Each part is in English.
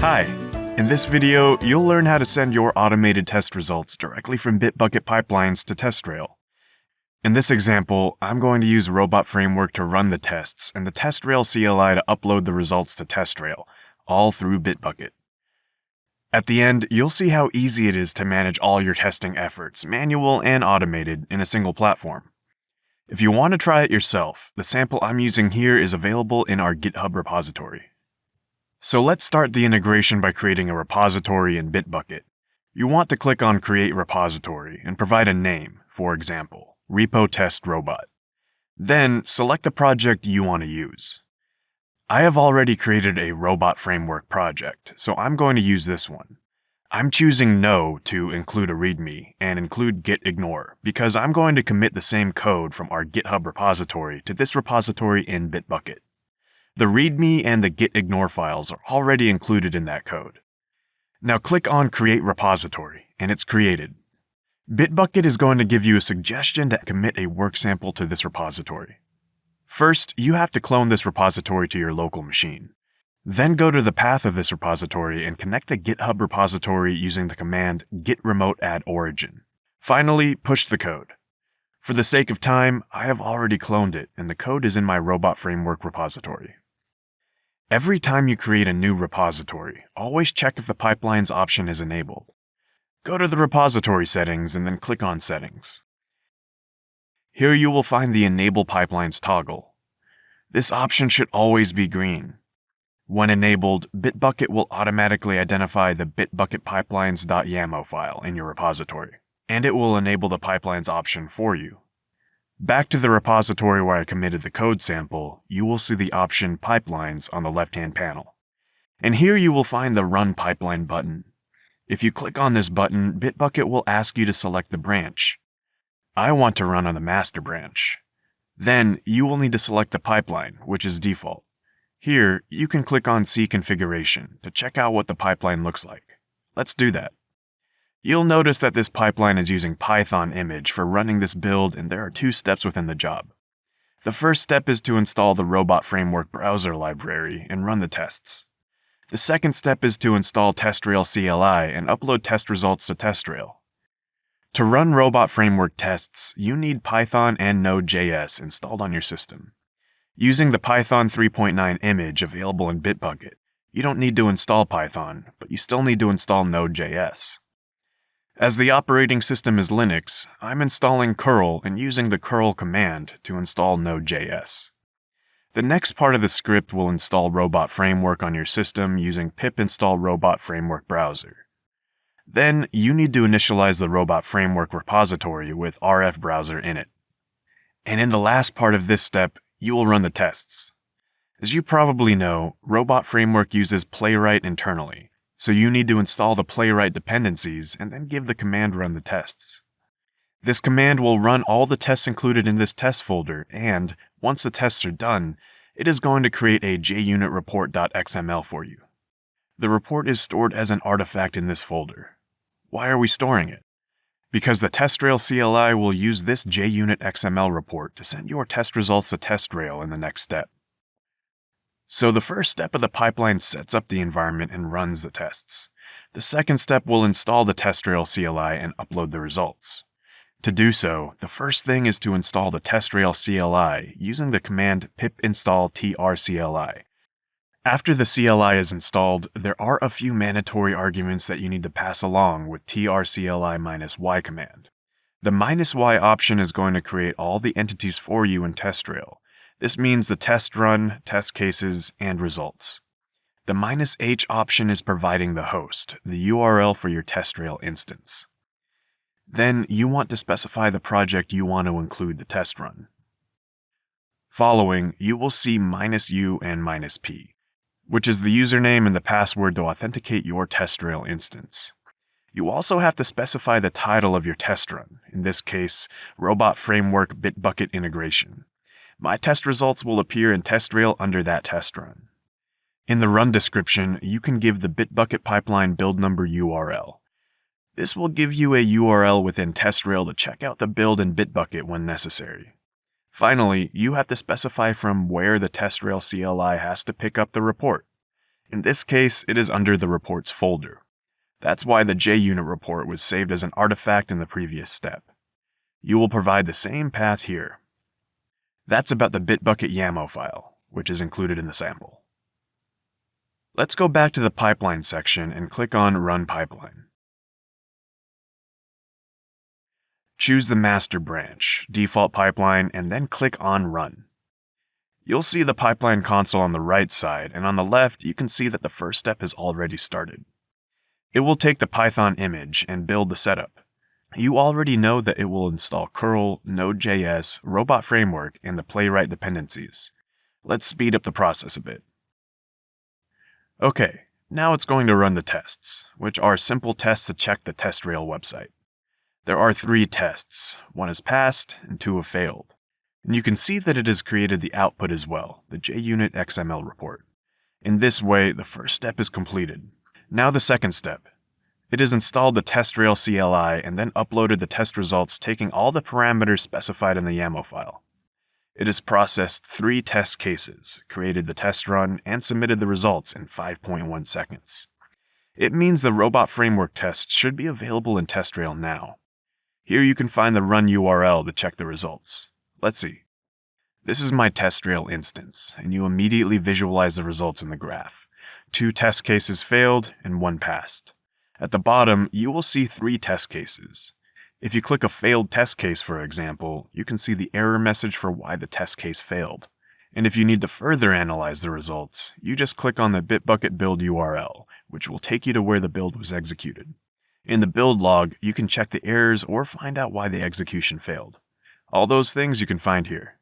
Hi! In this video, you'll learn how to send your automated test results directly from Bitbucket Pipelines to TestRail. In this example, I'm going to use Robot Framework to run the tests and the TestRail CLI to upload the results to TestRail, all through Bitbucket. At the end, you'll see how easy it is to manage all your testing efforts, manual and automated, in a single platform. If you want to try it yourself, the sample I'm using here is available in our GitHub repository. So let's start the integration by creating a repository in Bitbucket. You want to click on Create Repository and provide a name, for example, Repo Test Robot. Then select the project you want to use. I have already created a Robot Framework project, so I'm going to use this one. I'm choosing No to include a README and include git ignore because I'm going to commit the same code from our GitHub repository to this repository in Bitbucket. The README and the git ignore files are already included in that code. Now click on Create Repository, and it's created. Bitbucket is going to give you a suggestion to commit a work sample to this repository. First, you have to clone this repository to your local machine. Then go to the path of this repository and connect the GitHub repository using the command git remote add origin. Finally, push the code. For the sake of time, I have already cloned it, and the code is in my Robot Framework repository. Every time you create a new repository, always check if the Pipelines option is enabled. Go to the repository settings and then click on Settings. Here you will find the Enable Pipelines toggle. This option should always be green. When enabled, Bitbucket will automatically identify the bitbucketpipelines.yaml file in your repository, and it will enable the Pipelines option for you. Back to the repository where I committed the code sample, you will see the option Pipelines on the left-hand panel. And here you will find the Run Pipeline button. If you click on this button, Bitbucket will ask you to select the branch. I want to run on the master branch. Then, you will need to select the pipeline, which is default. Here, you can click on See Configuration to check out what the pipeline looks like. Let's do that. You'll notice that this pipeline is using Python image for running this build, and there are two steps within the job. The first step is to install the Robot Framework browser library and run the tests. The second step is to install TestRail CLI and upload test results to TestRail. To run Robot Framework tests, you need Python and Node.js installed on your system. Using the Python 3.9 image available in Bitbucket, you don't need to install Python, but you still need to install Node.js. As the operating system is Linux, I'm installing curl and using the curl command to install Node.js. The next part of the script will install Robot Framework on your system using pip install Robot Framework browser. Then, you need to initialize the Robot Framework repository with RF browser in it. And in the last part of this step, you will run the tests. As you probably know, Robot Framework uses Playwright internally, so you need to install the Playwright dependencies and then give the command run the tests. This command will run all the tests included in this test folder, and once the tests are done, it is going to create a JUnitReport.xml for you. The report is stored as an artifact in this folder. Why are we storing it? Because the TestRail CLI will use this JUnit XML report to send your test results to TestRail in the next step. So the first step of the pipeline sets up the environment and runs the tests. The second step will install the TestRail CLI and upload the results. To do so, the first thing is to install the TestRail CLI using the command pip install trcli. After the CLI is installed, there are a few mandatory arguments that you need to pass along with trcli-y command. The -y option is going to create all the entities for you in TestRail. This means the test run, test cases, and results. The -h option is providing the host, the URL for your TestRail instance. Then you want to specify the project you want to include the test run. Following, you will see -u and -p, which is the username and the password to authenticate your TestRail instance. You also have to specify the title of your test run, in this case, Robot Framework Bitbucket Integration. My test results will appear in TestRail under that test run. In the run description, you can give the Bitbucket Pipeline build number URL. This will give you a URL within TestRail to check out the build in Bitbucket when necessary. Finally, you have to specify from where the TestRail CLI has to pick up the report. In this case, it is under the reports folder. That's why the JUnit report was saved as an artifact in the previous step. You will provide the same path here. That's about the Bitbucket YAML file, which is included in the sample. Let's go back to the pipeline section and click on Run Pipeline. Choose the master branch, default pipeline, and then click on Run. You'll see the pipeline console on the right side, and on the left, you can see that the first step has already started. It will take the Python image and build the setup. You already know that it will install curl, Node.js, Robot Framework, and the Playwright dependencies. Let's speed up the process a bit. Okay, now it's going to run the tests, which are simple tests to check the TestRail website. There are 3 tests. 1 has passed, and 2 have failed. And you can see that it has created the output as well, the JUnit XML report. In this way, the first step is completed. Now the second step. It has installed the TestRail CLI and then uploaded the test results taking all the parameters specified in the YAML file. It has processed 3 test cases, created the test run, and submitted the results in 5.1 seconds. It means the Robot Framework tests should be available in TestRail now. Here you can find the run URL to check the results. Let's see. This is my TestRail instance, and you immediately visualize the results in the graph. 2 test cases failed and 1 passed. At the bottom, you will see 3 test cases. If you click a failed test case, for example, you can see the error message for why the test case failed. And if you need to further analyze the results, you just click on the Bitbucket build URL, which will take you to where the build was executed. In the build log, you can check the errors or find out why the execution failed. All those things you can find here.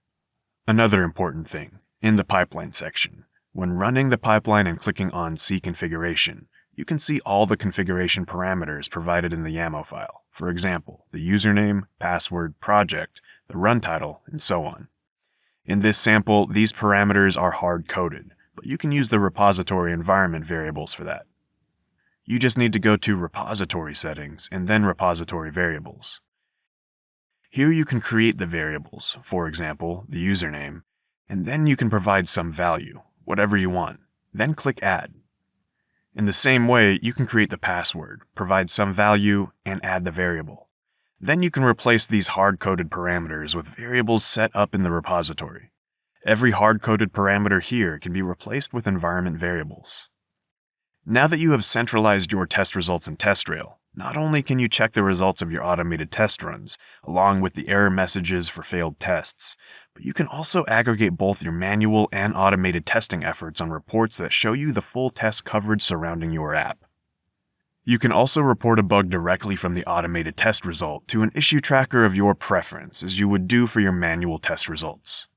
Another important thing, in the pipeline section, when running the pipeline and clicking on C configuration, you can see all the configuration parameters provided in the YAML file. For example, the username, password, project, the run title, and so on. In this sample, these parameters are hard-coded, but you can use the repository environment variables for that. You just need to go to Repository Settings and then Repository Variables. Here you can create the variables, for example, the username, and then you can provide some value, whatever you want, then click Add. In the same way, you can create the password, provide some value, and add the variable. Then you can replace these hard-coded parameters with variables set up in the repository. Every hard-coded parameter here can be replaced with environment variables. Now that you have centralized your test results in TestRail, not only can you check the results of your automated test runs, along with the error messages for failed tests, but you can also aggregate both your manual and automated testing efforts on reports that show you the full test coverage surrounding your app. You can also report a bug directly from the automated test result to an issue tracker of your preference, as you would do for your manual test results.